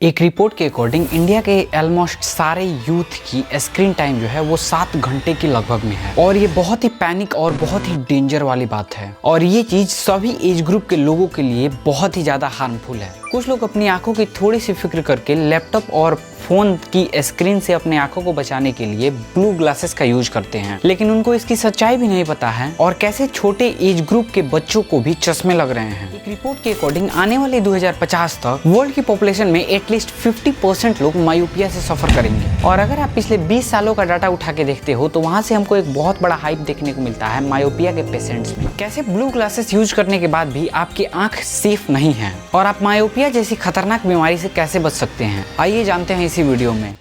एक रिपोर्ट के according India के ऑलमोस्ट सारे यूथ की स्क्रीन टाइम जो है वो 7 घंटे के लगभग में है और ये बहुत ही पैनिक और बहुत ही डेंजर वाली बात है और ये चीज सभी एज ग्रुप के लोगों के लिए बहुत ही ज्यादा हार्मफुल है। कुछ लोग अपनी आंखों की थोड़ी सी फिक्र करके लैपटॉप और फोन की स्क्रीन से अपने आंखों को बचाने के लिए ब्लू ग्लासेस का यूज करते हैं, लेकिन उनको इसकी सच्चाई भी नहीं पता है और कैसे छोटे एज ग्रुप के बच्चों को भी चश्मे लग रहे हैं। एक रिपोर्ट के अकॉर्डिंग आने वाले 2050 तक वर्ल्ड की पॉपुलेशन में एटलीस्ट 50% लोग मायोपिया से सफर करेंगे। और अगर आप पिछले 20 सालों का डाटा उठा के देखते हो तो वहाँ से हमको एक बहुत बड़ा हाइप देखने को मिलता है मायोपिया के पेशेंट्स में। कैसे ब्लू ग्लासेस यूज करने के बाद भी आपकी आंख सेफ नहीं है और आप मायोपिया जैसी खतरनाक बीमारी से कैसे बच सकते हैं, आइए जानते हैं इसी वीडियो में।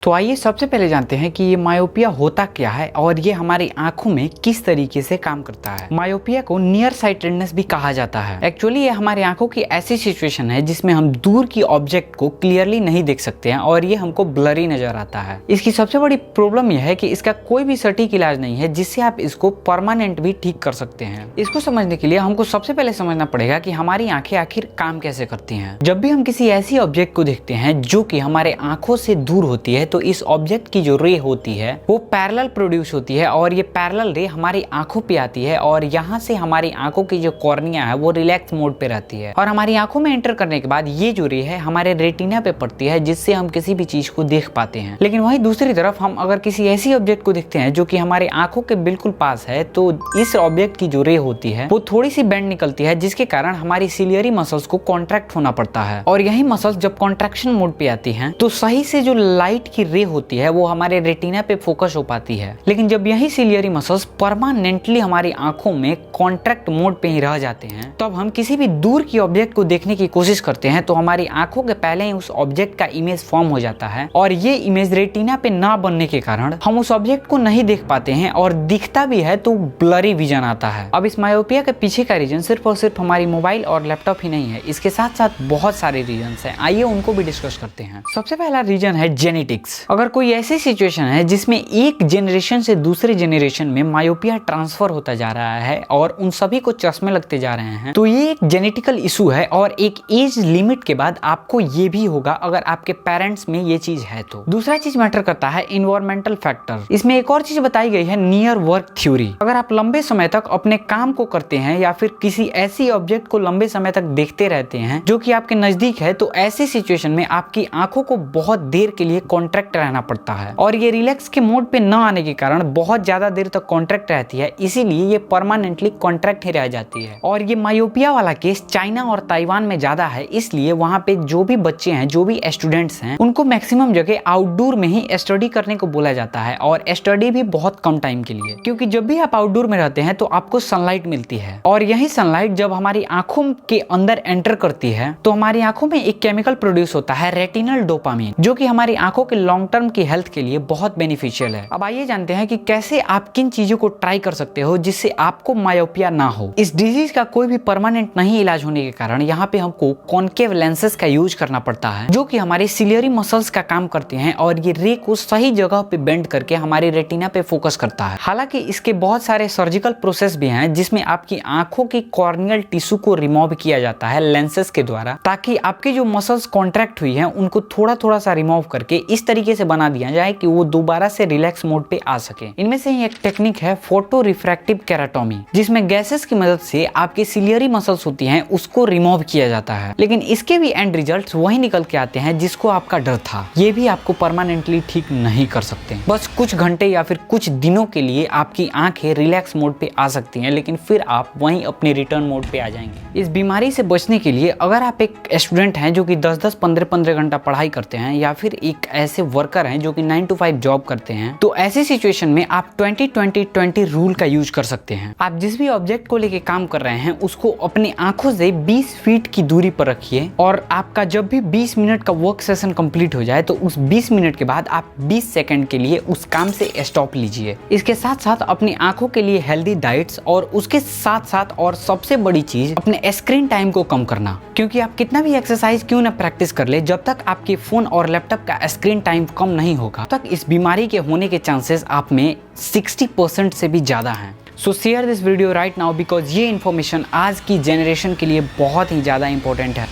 तो आइए सबसे पहले जानते हैं कि ये मायोपिया होता क्या है और ये हमारी आंखों में किस तरीके से काम करता है। मायोपिया को नियर साइटेडनेस भी कहा जाता है। एक्चुअली ये हमारी आंखों की ऐसी सिचुएशन है जिसमें हम दूर की ऑब्जेक्ट को क्लियरली नहीं देख सकते हैं और ये हमको ब्लरी नजर आता है। इसकी सबसे बड़ी प्रॉब्लम यह है कि इसका कोई भी सटीक इलाज नहीं है जिससे आप इसको परमानेंट भी ठीक कर सकते हैं। इसको समझने के लिए हमको सबसे पहले समझना पड़ेगा कि हमारी आंखें आखिर काम कैसे करती हैं। जब भी हम किसी ऐसी ऑब्जेक्ट को देखते हैं जो कि हमारे आंखों से दूर होती है तो इस ऑब्जेक्ट की जो रे होती है वो पैरेलल प्रोड्यूस होती है और ये पैरेलल रे हमारी आंखों पे आती है और यहाँ से हमारी आंखों की जो कॉर्निया है वो रिलैक्स मोड पे रहती है और हमारी आंखों में एंटर करने के बाद ये जो रे है हमारे रेटिना पे पड़ती है जिससे हम किसी भी चीज को देख पाते हैं। लेकिन वहीं दूसरी तरफ हम अगर किसी ऐसी ऑब्जेक्ट को देखते हैं जो कि हमारे आंखों के बिल्कुल पास है तो इस ऑब्जेक्ट की जो रे होती है वो थोड़ी सी बेंड निकलती है जिसके कारण हमारी सिलियरी मसल्स को कॉन्ट्रैक्ट होना पड़ता है और यही मसल्स जब कॉन्ट्रैक्शन मोड पे आती हैं तो सही से जो लाइट की रे होती है वो हमारे रेटिना पे फोकस हो पाती है। लेकिन जब यही सिलियरी मसल्स परमानेंटली हमारी आंखों में कॉन्ट्रैक्ट मोड पे ही रह जाते हैं तब हम किसी भी दूर की ऑब्जेक्ट को देखने की कोशिश करते हैं तो हमारी आंखों के पहले ही उस ऑब्जेक्ट का इमेज फॉर्म हो जाता है और ये इमेज रेटिना पे ना बनने के कारण हम उस ऑब्जेक्ट को नहीं देख पाते हैं और दिखता भी है तो ब्लरी विजन आता है। अब इस मायोपिया के पीछे का रीजन सिर्फ और सिर्फ हमारी मोबाइल और लैपटॉप ही नहीं है, इसके साथ साथ बहुत सारे रीजन है। आइए उनको भी डिस्कस करते हैं। सबसे पहला रीजन है जेनेटिक्स। अगर कोई ऐसी सिचुएशन है जिसमें एक जनरेशन से दूसरे जनरेशन में मायोपिया ट्रांसफर होता जा रहा है और उन सभी को चश्मे लगते जा रहे हैं तो ये एक जेनेटिकल इशू है और एक एज लिमिट के बाद आपको ये भी होगा अगर आपके पेरेंट्स में ये चीज है तो। दूसरा चीज मैटर करता है इन्वायरमेंटल फैक्टर। इसमें एक और चीज बताई गई है नियर वर्क थ्योरी। अगर आप लंबे समय तक अपने काम को करते हैं या फिर किसी ऐसी ऑब्जेक्ट को लंबे समय तक देखते रहते हैं जो कि आपके नजदीक है तो ऐसी सिचुएशन में आपकी आंखों को बहुत देर के लिए कॉन्ट्रैक्ट रहना पड़ता है और ये रिलैक्स के मोड पे न आने के कारण बहुत ज्यादा देर तक कॉन्ट्रैक्ट रहती है, इसीलिए ये परमानेंटली कॉन्ट्रैक्ट ही रह जाती है। और ये मायोपिया वाला केस चाइना और ताइवान में ज्यादा है, इसलिए वहाँ पे जो भी बच्चे हैं, जो भी स्टूडेंट्स हैं, उनको मैक्सिमम जगह आउटडोर में ही स्टडी करने को बोला जाता है और स्टडी भी बहुत कम टाइम के लिए, क्योंकि जब भी आप आउटडोर में रहते हैं तो आपको सनलाइट मिलती है और यही सनलाइट जब हमारी आंखों के अंदर एंटर करती है तो हमारी आंखों में एक केमिकल प्रोड्यूस होता है रेटिनल डोपामिन, जो कि हमारी आंखों के लॉन्ग टर्म की हेल्थ के लिए बहुत बेनिफिशियल है। अब आइए जानते हैं कि कैसे आप किन चीजों को ट्राई कर सकते हो जिससे आपको मायोपिया ना हो। इस डिजीज का कोई भी परमानेंट नहीं इलाज होने के कारण यहाँ पे हमको कॉनकेव लेंसेज का यूज करना पड़ता है जो कि हमारी सिलियरी मसल्स का काम करते हैं और ये रे को सही जगह पे बेंड करके हमारी रेटिना पे फोकस करता है। हालांकि इसके बहुत सारे सर्जिकल प्रोसेस भी हैं जिसमें आपकी आंखों की कॉर्नियल टिश्यू को रिमूव किया जाता है लेंसेज के द्वारा, ताकि आपकी जो मसल्स कॉन्ट्रैक्ट हुई है उनको थोड़ा थोड़ा सा रिमूव करके इस तरीके से बना दिया जाए कि वो दोबारा से रिलैक्स मोड पे आ सके। इनमें से ही एक टेक्निक है फोटो रिफ्रैक्टिव केराटोमी, जिसमें गैसेस की मदद से आपकी सिलियरी मसल्स होती हैं उसको रिमूव किया जाता है, लेकिन इसके भी एंड रिजल्ट्स वही निकल के आते हैं जिसको आपका डर था। ये भी आपको परमानेंटली ठीक नहीं कर सकते, बस कुछ घंटे या फिर कुछ दिनों के लिए आपकी आंखें रिलैक्स मोड पे आ सकती हैं, लेकिन फिर आप वहीं अपने रिटर्न मोड पे आ जाएंगे। इस बीमारी से बचने के लिए अगर आप एक स्टूडेंट हैं जो कि 10-10, 15-15 घंटा पढ़ाई करते हैं या फिर एक ऐसे वर्कर हैं जो कि 9 to 5 जॉब करते हैं तो ऐसी सिचुएशन में आप 20-20-20 रूल का यूज कर सकते हैं। आप जिस भी ऑब्जेक्ट को लेके काम कर रहे हैं उसको अपनी आंखों से 20 फीट की दूरी पर रखिए और आपका जब भी 20 मिनट का वर्क सेशन कंप्लीट हो जाए तो उस 20 मिनट के बाद आप 20 सेकंड के लिए उस काम से स्टॉप लीजिए। इसके साथ साथ अपनी आंखों के लिए हेल्दी डाइट्स और उसके साथ साथ और सबसे बड़ी चीज अपने स्क्रीन टाइम को कम करना, क्योंकि आप कितना भी एक्सरसाइज क्यों ना प्रैक्टिस कर ले, जब तक आपके फोन और लैपटॉप का स्क्रीन टाइम कम नहीं होगा तब तक इस बीमारी के होने के चांसेस आप में 60% से भी ज्यादा हैं। सो share this video right now because ये इन्फॉर्मेशन आज की जनरेशन के लिए बहुत ही ज़्यादा इंपॉर्टेंट है।